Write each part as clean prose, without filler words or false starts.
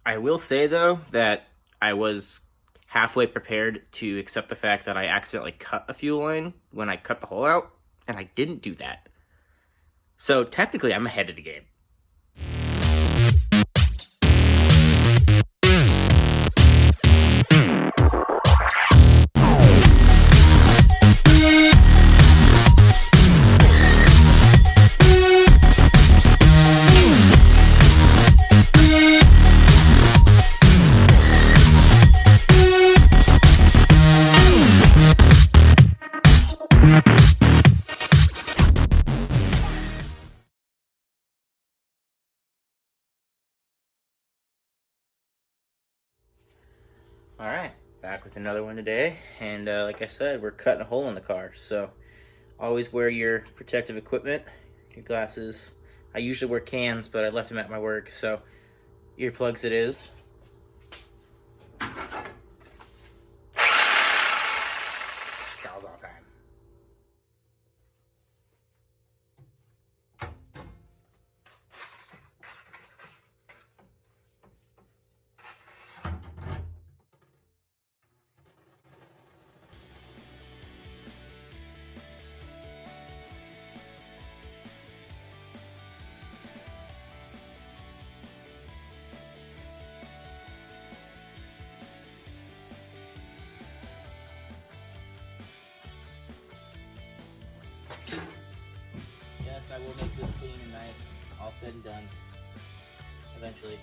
I will say though that I was halfway prepared to accept the fact that I accidentally cut a fuel line when I cut the hole out, and I didn't do that. So technically, I'm ahead of the game. All right, back with another one today, and like I said, we're cutting a hole in the car. So always wear your protective equipment, your glasses. I usually wear cans, but I left them at my work, so earplugs it is. Sal's all time. Yes, I will make this clean and nice, all said and done, eventually.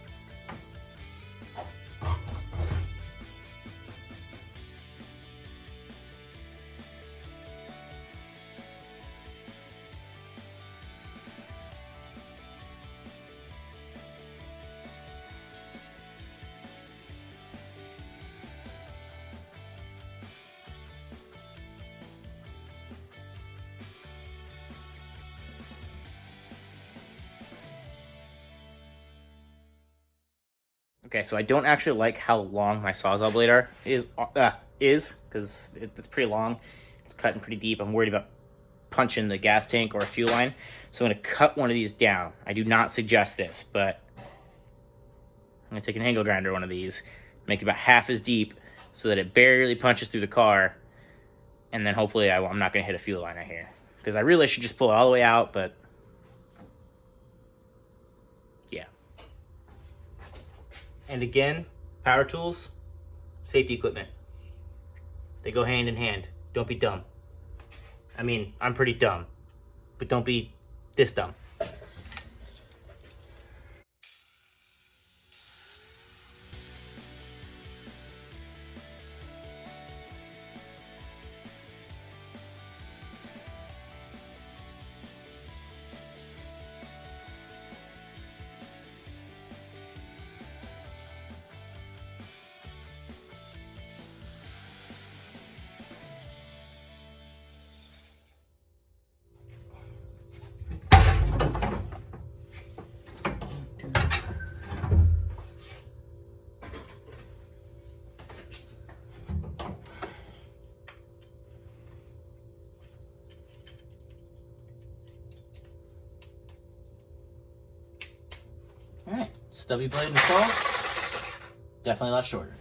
Okay, so I don't actually like how long my Sawzall blade is because it's pretty long. It's cutting pretty deep. I'm worried about punching the gas tank or a fuel line, so I'm gonna cut one of these down. I do not suggest this, but I'm gonna take an angle grinder, one of these, make it about half as deep, so that it barely punches through the car, and then hopefully I'm not gonna hit a fuel line right here because I really should just pull it all the way out, but yeah. And again, power tools, safety equipment. They go hand in hand. Don't be dumb. I mean, I'm pretty dumb, but don't be this dumb. All right, stubby blade installed. Definitely a lot shorter.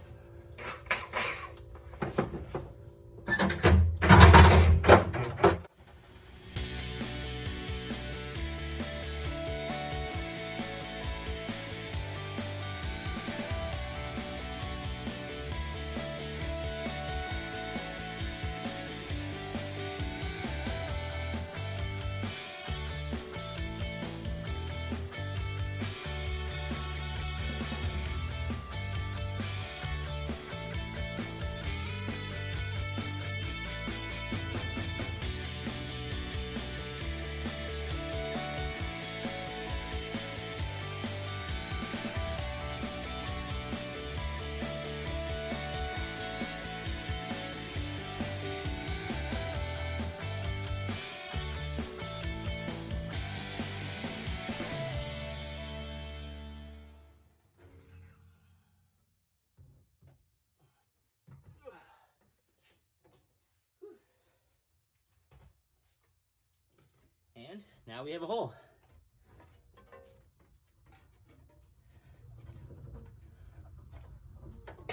And now we have a hole.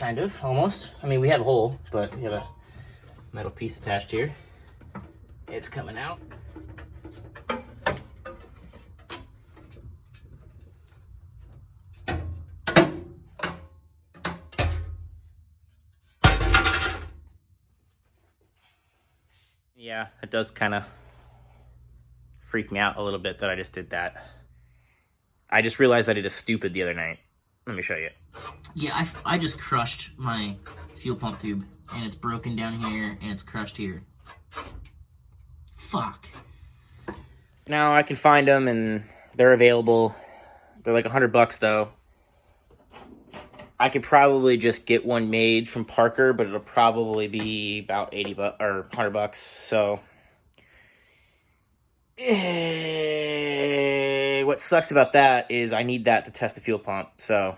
kind of, almost. I mean, we have a hole, but we have a metal piece attached here. It's coming out. Yeah, it does kind of freak me out a little bit that I just did that. I just realized I did a stupid the other night. Let me show you. Yeah, I just crushed my fuel pump tube, and it's broken down here, and it's crushed here. Fuck. Now I can find them, and they're available. They're like $100 though. I could probably just get one made from Parker, but it'll probably be about $80 or $100. So, what sucks about that is I need that to test the fuel pump. So,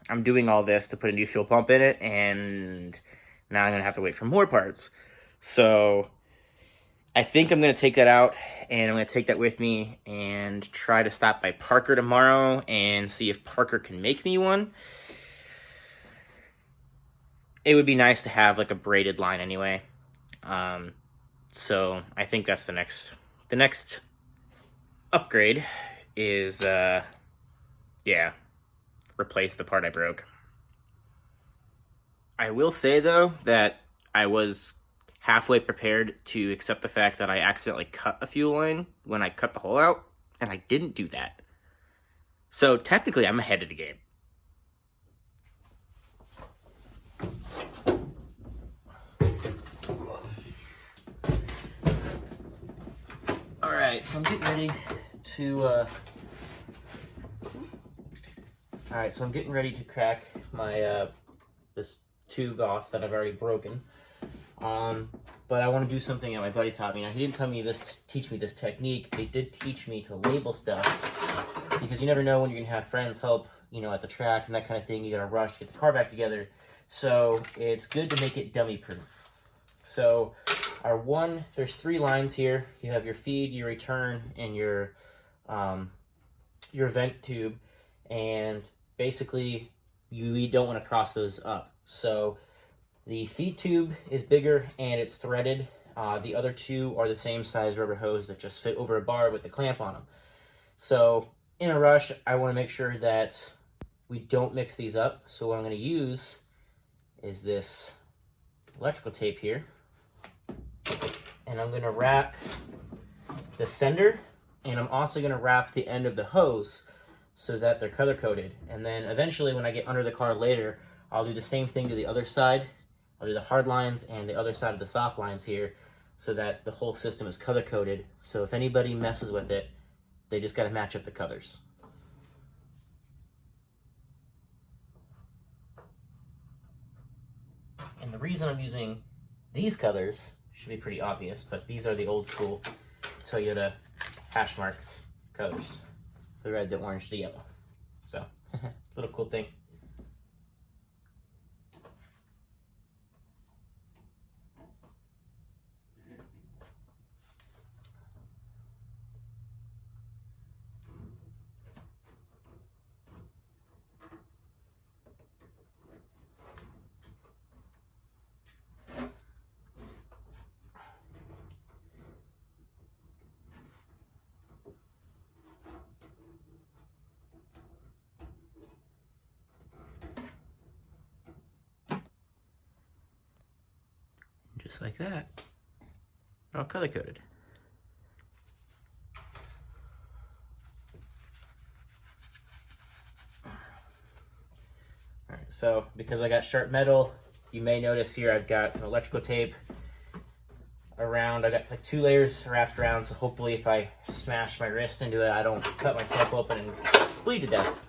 I'm doing all this to put a new fuel pump in it, and now I'm gonna have to wait for more parts. So, I think I'm gonna take that out, and I'm gonna take that with me and try to stop by Parker tomorrow and see if Parker can make me one. It would be nice to have like a braided line anyway. So I think that's the next upgrade is, yeah, replace the part I broke. I will say though that I was halfway prepared to accept the fact that I accidentally cut a fuel line when I cut the hole out, and I didn't do that. So technically I'm ahead of the game. Alright, so I'm getting ready to crack my this tube off that I've already broken. But I want to do something that my buddy taught me. Now, he didn't tell me this, teach me this technique. They did teach me to label stuff, because you never know when you're gonna have friends help, you know, at the track and that kind of thing. You gotta rush to get the car back together. So it's good to make it dummy proof. So there's 3 lines here. You have your feed, your return, and your vent tube, and basically you don't want to cross those up. So the feed tube is bigger and it's threaded. The other 2 are the same size rubber hose that just fit over a bar with the clamp on them. So in a rush, I want to make sure that we don't mix these up. So what I'm going to use is this electrical tape here. And I'm going to wrap the sender, and I'm also going to wrap the end of the hose so that they're color coded. And then eventually when I get under the car later, I'll do the same thing to the other side. I'll do the hard lines and the other side of the soft lines here so that the whole system is color coded. So if anybody messes with it, they just got to match up the colors. And the reason I'm using these colors should be pretty obvious, but these are the old school Toyota hash marks colors. The red, the orange, the yellow. So, little cool thing. Just like that. All color coded. Alright, so because I got sharp metal, you may notice here I've got some electrical tape around. I got like 2 layers wrapped around, so hopefully if I smash my wrist into it, I don't cut myself open and bleed to death.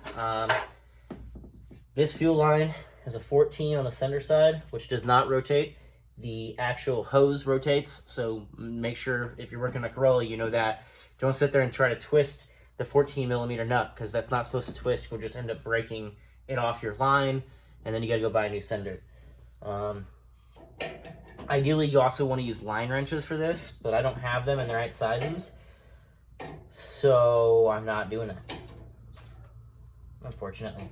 This fuel line has a 14 on the sender side, which does not rotate. The actual hose rotates, so make sure if you're working a Corolla, you know that. Don't sit there and try to twist the 14 millimeter nut, because that's not supposed to twist. You'll just end up breaking it off your line, and then you gotta go buy a new sender. Ideally, you also want to use line wrenches for this, but I don't have them in the right sizes, so I'm not doing that, unfortunately.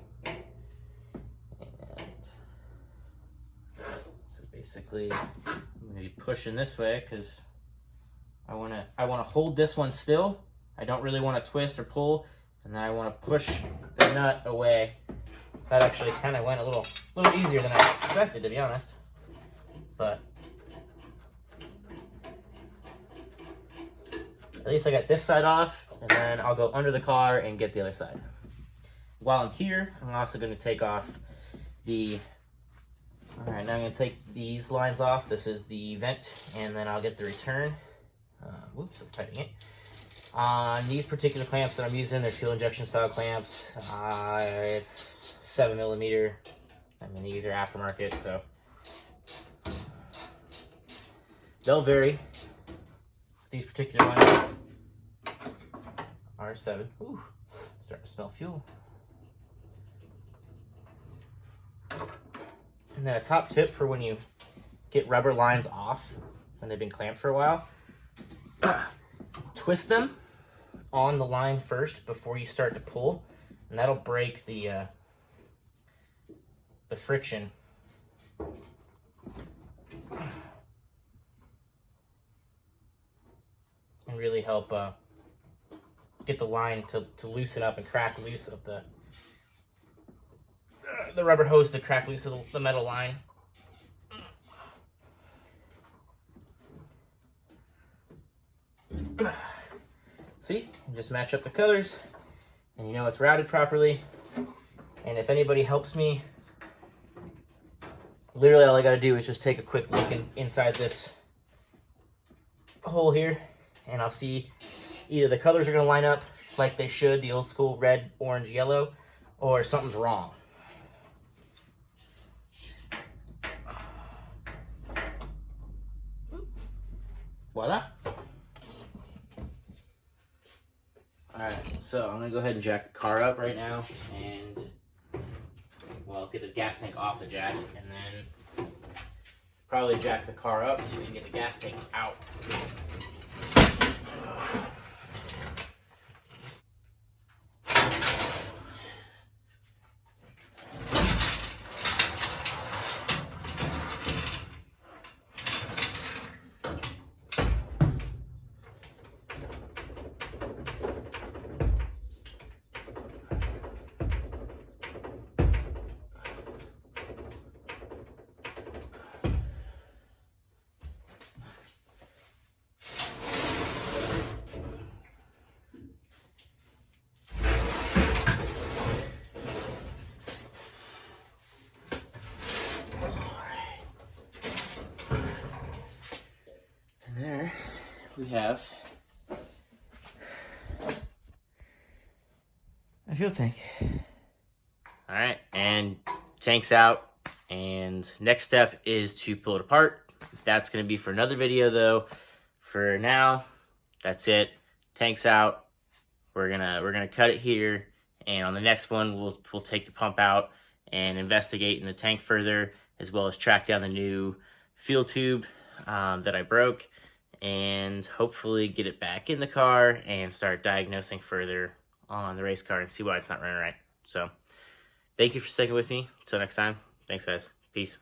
basically I'm gonna be pushing this way because I wanna hold this one still. I don't really want to twist or pull, and then I want to push the nut away. That actually kind of went a little easier than I expected, to be honest. But at least I got this side off, and then I'll go under the car and get the other side. While I'm here, I'm also going to take off the... Alright, now I'm going to take these lines off. This is the vent, and then I'll get the return. Whoops, I'm tightening it. On these particular clamps that I'm using, they're fuel injection style clamps. It's 7mm. I mean, these are aftermarket, so they'll vary. These particular ones are 7. Ooh, starting to smell fuel. And then a top tip for when you get rubber lines off when they've been clamped for a while. Twist them on the line first before you start to pull, and that'll break the friction. And really help get the line to loosen up and crack loose of the rubber hose to crack loose of the metal line. See, you just match up the colors and you know it's routed properly. And if anybody helps me, literally all I gotta do is just take a quick look inside this hole here, and I'll see either the colors are gonna line up like they should, the old school red, orange, yellow, or something's wrong. Voila. Alright, so I'm gonna go ahead and jack the car up right now, and well, get the gas tank off the jack, and then probably jack the car up so we can get the gas tank out. There we have a fuel tank. All right, and tank's out, and next step is to pull it apart. That's going to be for another video though. For now, that's it. Tank's out. We're gonna cut it here, and on the next one we'll take the pump out and investigate in the tank further, as well as track down the new fuel tube that I broke, and hopefully get it back in the car and start diagnosing further on the race car and see why it's not running right. So thank you for sticking with me. Until next time, thanks guys. Peace.